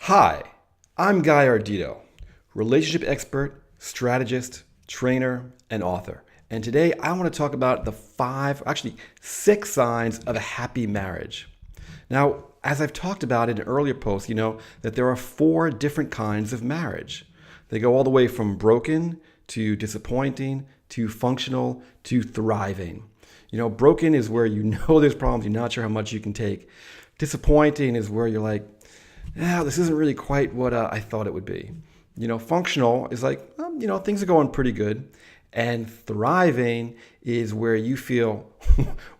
Hi, I'm Guy Ardito, relationship expert, strategist, trainer, and author. And today I want to talk about the six signs of a happy marriage. Now, as I've talked about in an earlier post, you know that there are four different kinds of marriage. They go all the way from broken to disappointing to functional to thriving. You know, broken is where you know there's problems, you're not sure how much you can take. Disappointing is where you're like, yeah, this isn't really quite what I thought it would be. You know, functional is like, things are going pretty good. And thriving is where you feel,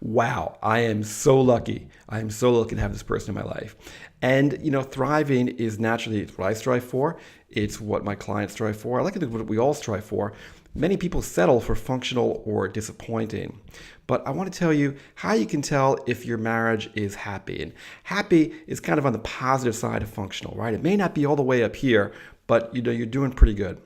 wow, I am so lucky. I am so lucky to have this person in my life. And, thriving is naturally it's what I strive for. It's what my clients strive for. I like to think what we all strive for. Many people settle for functional or disappointing. But I want to tell you how you can tell if your marriage is happy. And happy is kind of on the positive side of functional, right? It may not be all the way up here, but you're doing pretty good.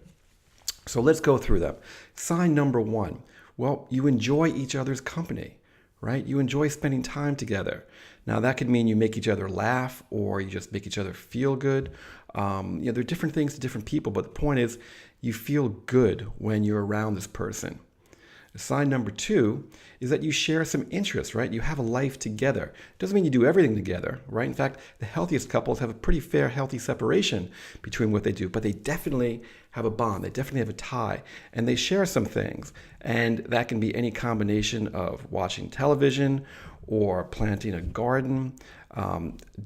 So let's go through them. Sign number one. Well, you enjoy each other's company, right? You enjoy spending time together. Now that could mean you make each other laugh or you just make each other feel good. There are different things to different people, but the point is you feel good when you're around this person. Sign number two is that you share some interests, right? You have a life together. Doesn't mean you do everything together, right? In fact, the healthiest couples have a pretty fair, healthy separation between what they do, but they definitely have a bond. They definitely have a tie, and they share some things. And that can be any combination of watching television or planting a garden,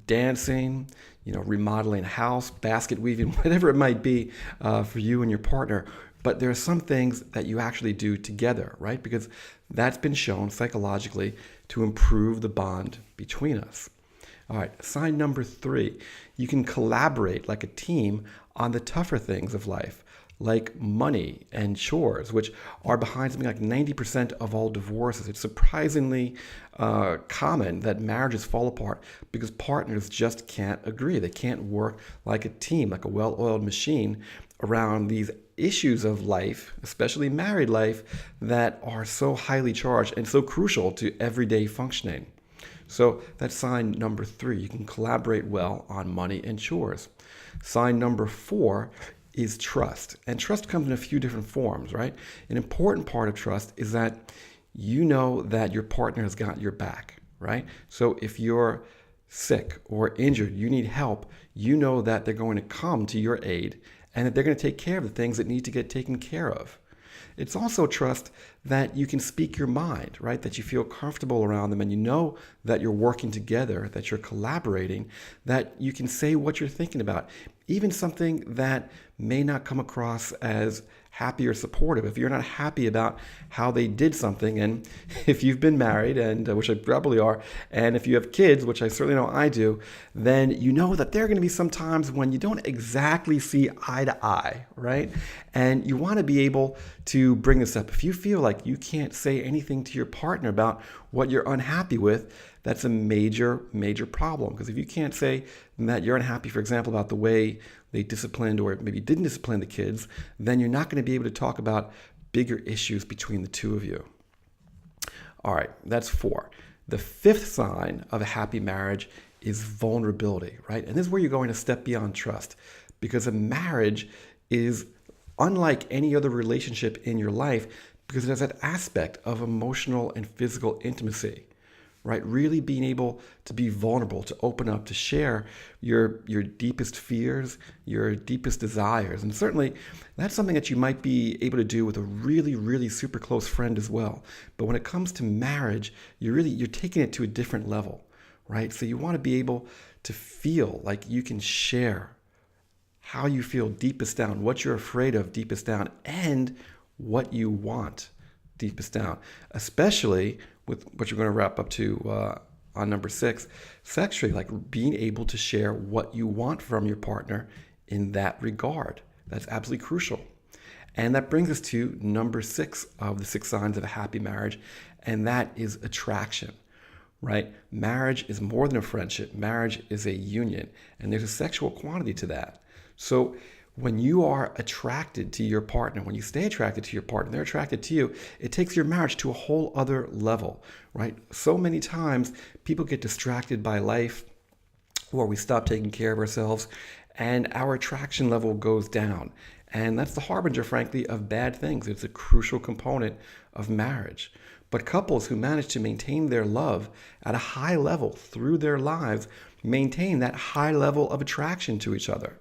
dancing, remodeling a house, basket weaving, whatever it might be for you and your partner. But there are some things that you actually do together, right? Because that's been shown psychologically to improve the bond between us. All right, sign number three, you can collaborate like a team on the tougher things of life, like money and chores, which are behind something like 90% of all divorces. It's surprisingly common that marriages fall apart because partners just can't agree. They can't work like a team, like a well-oiled machine around these issues of life, especially married life, that are so highly charged and so crucial to everyday functioning. So that's sign number three. You can collaborate well on money and chores. Sign number four is trust. And trust comes in a few different forms, right? An important part of trust is that you know that your partner has got your back, right? So if you're sick or injured, you need help, you know that they're going to come to your aid and that they're going to take care of the things that need to get taken care of. It's also trust that you can speak your mind, right? That you feel comfortable around them and you know that you're working together, that you're collaborating, that you can say what you're thinking about, even something that may not come across as happy or supportive. If you're not happy about how they did something, and if you've been married, and which I probably are, and if you have kids, which I certainly know I do, then you know that there are going to be some times when you don't exactly see eye to eye, right? And you want to be able to bring this up. If you feel like you can't say anything to your partner about what you're unhappy with, that's a major, major problem. Because if you can't say that you're unhappy, for example, about the way they disciplined or maybe didn't discipline the kids, then you're not going to be able to talk about bigger issues between the two of you. All right, that's four. The fifth sign of a happy marriage is vulnerability, right? And this is where you're going to step beyond trust, because a marriage is unlike any other relationship in your life because it has that aspect of emotional and physical intimacy, right? Really being able to be vulnerable, to open up, to share your deepest fears, your deepest desires. And certainly that's something that you might be able to do with a really, really super close friend as well. But when it comes to marriage, you're taking it to a different level, right? So you want to be able to feel like you can share how you feel deepest down, what you're afraid of deepest down, and what you want deepest down, especially with what you're going to wrap up to on number six, sexually, like being able to share what you want from your partner in that regard. That's absolutely crucial. And that brings us to number six of the six signs of a happy marriage, and that is attraction, right? Marriage is more than a friendship. Marriage is a union, and there's a sexual quantity to that. So when you are attracted to your partner, when you stay attracted to your partner, they're attracted to you, it takes your marriage to a whole other level, right? So many times people get distracted by life, or we stop taking care of ourselves and our attraction level goes down. And that's the harbinger, frankly, of bad things. It's a crucial component of marriage. But couples who manage to maintain their love at a high level through their lives maintain that high level of attraction to each other,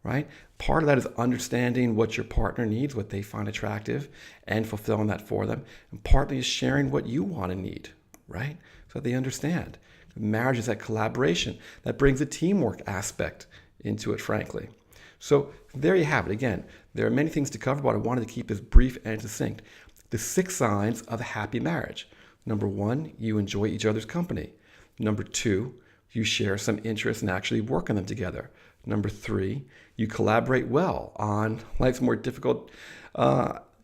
right? Part of that is understanding what your partner needs, what they find attractive, and fulfilling that for them. And partly is sharing what you want and need, right? So that they understand. Marriage is that collaboration that brings a teamwork aspect into it, frankly. So there you have it. Again, there are many things to cover, but I wanted to keep this brief and succinct. The 6 signs of a happy marriage. Number 1, you enjoy each other's company. Number 2, you share some interests and actually work on them together. Number 3, you collaborate well on life's more difficult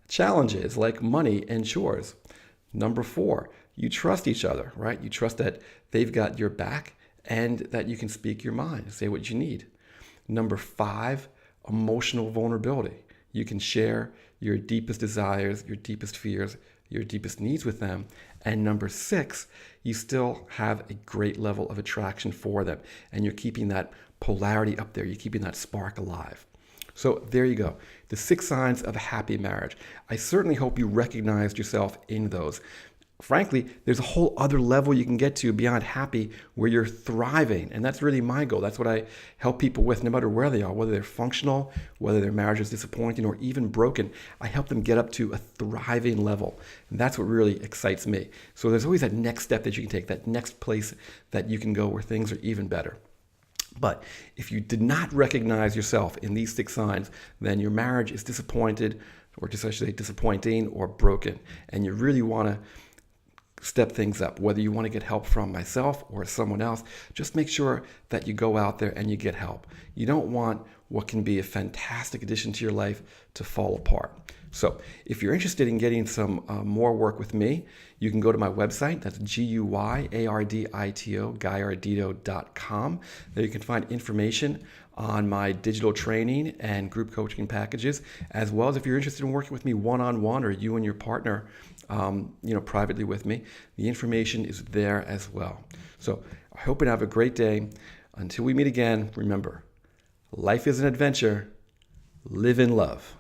challenges like money and chores. Number 4, you trust each other, right? You trust that they've got your back and that you can speak your mind, say what you need. Number 5, emotional vulnerability. You can share your deepest desires, your deepest fears, your deepest needs with them. And number 6, you still have a great level of attraction for them. And you're keeping that polarity up there. You're keeping that spark alive. So there you go. The 6 signs of a happy marriage. I certainly hope you recognized yourself in those. Frankly, there's a whole other level you can get to beyond happy where you're thriving. And that's really my goal. That's what I help people with no matter where they are, whether they're functional, whether their marriage is disappointing or even broken. I help them get up to a thriving level. And that's what really excites me. So there's always that next step that you can take, that next place that you can go where things are even better. But if you did not recognize yourself in these 6 signs, then your marriage is disappointed, or just I should say disappointing or broken. And you really want to step things up. Whether you want to get help from myself or someone else, just make sure that you go out there and you get help. You don't want what can be a fantastic addition to your life to fall apart. So if you're interested in getting some more work with me, you can go to my website. That's GUYARDITO, GuyArdito.com. There you can find information on my digital training and group coaching packages, as well as if you're interested in working with me one-on-one or you and your partner, privately with me. The information is there as well. So I hope you have a great day. Until we meet again, remember, life is an adventure. Live in love.